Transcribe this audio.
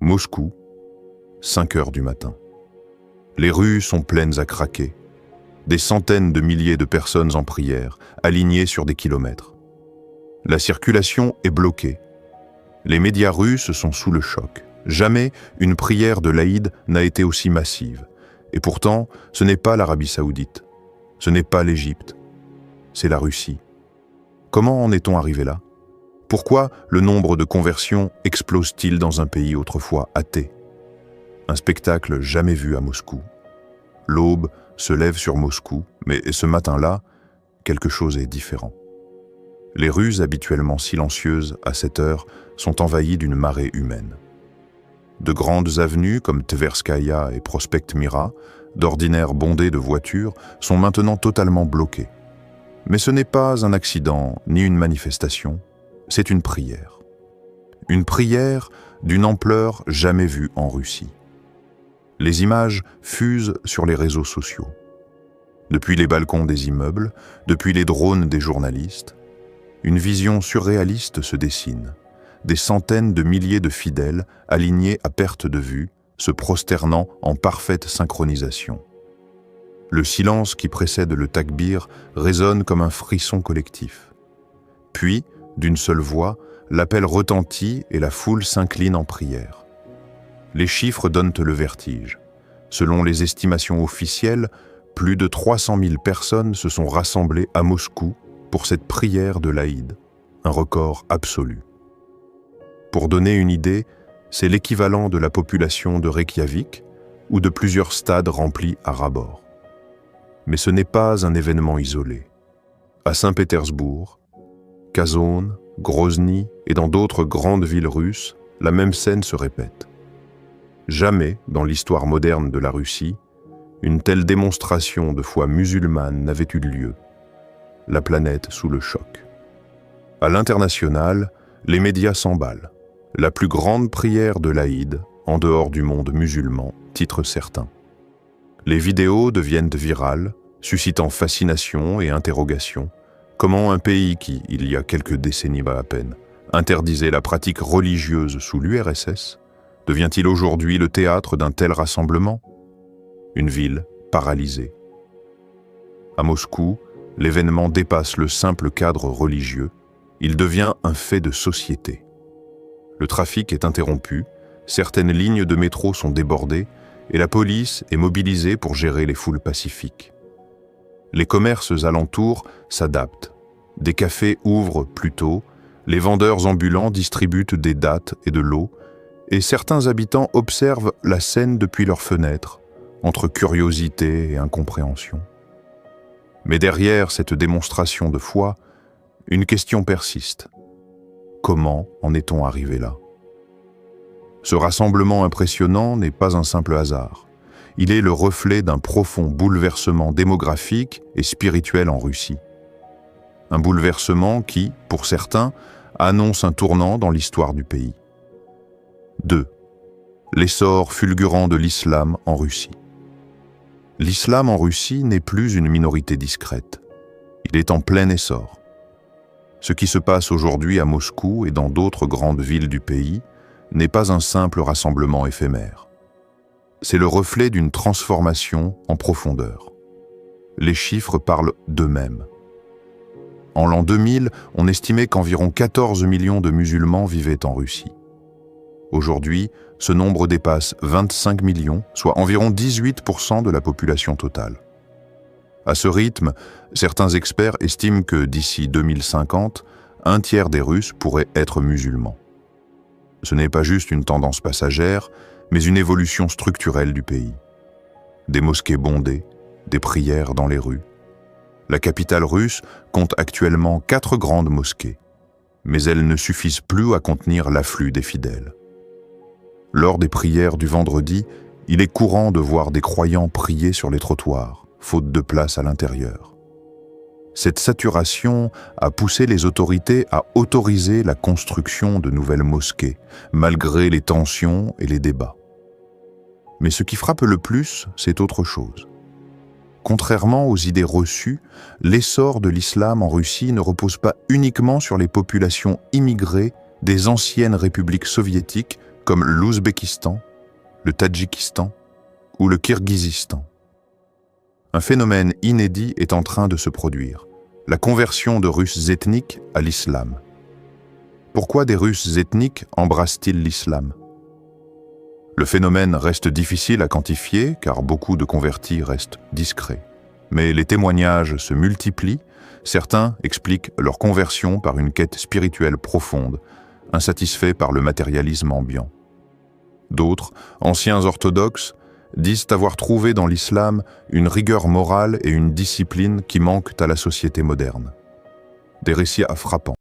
Moscou, 5 heures du matin. Les rues sont pleines à craquer. Des centaines de milliers de personnes en prière, alignées sur des kilomètres. La circulation est bloquée. Les médias russes sont sous le choc. Jamais une prière de l'Aïd n'a été aussi massive. Et pourtant, ce n'est pas l'Arabie Saoudite. Ce n'est pas l'Égypte. C'est la Russie. Comment en est-on arrivé là? Pourquoi le nombre de conversions explose-t-il dans un pays autrefois athée? Un spectacle jamais vu à Moscou. L'aube se lève sur Moscou, mais ce matin-là, quelque chose est différent. Les rues habituellement silencieuses à cette heure sont envahies d'une marée humaine. De grandes avenues comme Tverskaya et Prospect Mira, d'ordinaire bondées de voitures, sont maintenant totalement bloquées. Mais ce n'est pas un accident ni une manifestation, c'est une prière. Une prière d'une ampleur jamais vue en Russie. Les images fusent sur les réseaux sociaux. Depuis les balcons des immeubles, depuis les drones des journalistes, une vision surréaliste se dessine. Des centaines de milliers de fidèles, alignés à perte de vue, se prosternant en parfaite synchronisation. Le silence qui précède le takbir résonne comme un frisson collectif. Puis, d'une seule voix, l'appel retentit et la foule s'incline en prière. Les chiffres donnent le vertige. Selon les estimations officielles, plus de 300 000 personnes se sont rassemblées à Moscou pour cette prière de l'Aïd, un record absolu. Pour donner une idée, c'est l'équivalent de la population de Reykjavik ou de plusieurs stades remplis à ras-bord. Mais ce n'est pas un événement isolé. À Saint-Pétersbourg, Kazan, Grozny et dans d'autres grandes villes russes, la même scène se répète. Jamais, dans l'histoire moderne de la Russie, une telle démonstration de foi musulmane n'avait eu lieu. La planète sous le choc. À l'international, les médias s'emballent. La plus grande prière de l'Aïd, en dehors du monde musulman, titre certains. Les vidéos deviennent virales, suscitant fascination et interrogation. Comment un pays qui, il y a quelques décennies à peine, interdisait la pratique religieuse sous l'URSS, devient-il aujourd'hui le théâtre d'un tel rassemblement? Une ville paralysée. À Moscou, l'événement dépasse le simple cadre religieux, il devient un fait de société. Le trafic est interrompu, certaines lignes de métro sont débordées et la police est mobilisée pour gérer les foules pacifiques. Les commerces alentours s'adaptent. Des cafés ouvrent plus tôt, les vendeurs ambulants distribuent des dattes et de l'eau, et certains habitants observent la scène depuis leurs fenêtres, entre curiosité et incompréhension. Mais derrière cette démonstration de foi, une question persiste. Comment en est-on arrivé là? Ce rassemblement impressionnant n'est pas un simple hasard. Il est le reflet d'un profond bouleversement démographique et spirituel en Russie. Un bouleversement qui, pour certains, annonce un tournant dans l'histoire du pays. 2. L'essor fulgurant de l'islam en Russie. L'islam en Russie n'est plus une minorité discrète. Il est en plein essor. Ce qui se passe aujourd'hui à Moscou et dans d'autres grandes villes du pays n'est pas un simple rassemblement éphémère. C'est le reflet d'une transformation en profondeur. Les chiffres parlent d'eux-mêmes. En l'an 2000, on estimait qu'environ 14 millions de musulmans vivaient en Russie. Aujourd'hui, ce nombre dépasse 25 millions, soit environ 18% de la population totale. À ce rythme, certains experts estiment que d'ici 2050, un tiers des Russes pourraient être musulmans. Ce n'est pas juste une tendance passagère, mais une évolution structurelle du pays. Des mosquées bondées, des prières dans les rues. La capitale russe compte actuellement 4 grandes mosquées, mais elles ne suffisent plus à contenir l'afflux des fidèles. Lors des prières du vendredi, il est courant de voir des croyants prier sur les trottoirs, faute de place à l'intérieur. Cette saturation a poussé les autorités à autoriser la construction de nouvelles mosquées, malgré les tensions et les débats. Mais ce qui frappe le plus, c'est autre chose. Contrairement aux idées reçues, l'essor de l'islam en Russie ne repose pas uniquement sur les populations immigrées des anciennes républiques soviétiques comme l'Ouzbékistan, le Tadjikistan ou le Kirghizistan. Un phénomène inédit est en train de se produire, la conversion de Russes ethniques à l'islam. Pourquoi des Russes ethniques embrassent-ils l'islam? Le phénomène reste difficile à quantifier car beaucoup de convertis restent discrets. Mais les témoignages se multiplient, certains expliquent leur conversion par une quête spirituelle profonde, insatisfaits par le matérialisme ambiant. D'autres, anciens orthodoxes, disent avoir trouvé dans l'islam une rigueur morale et une discipline qui manquent à la société moderne. Des récits frappants.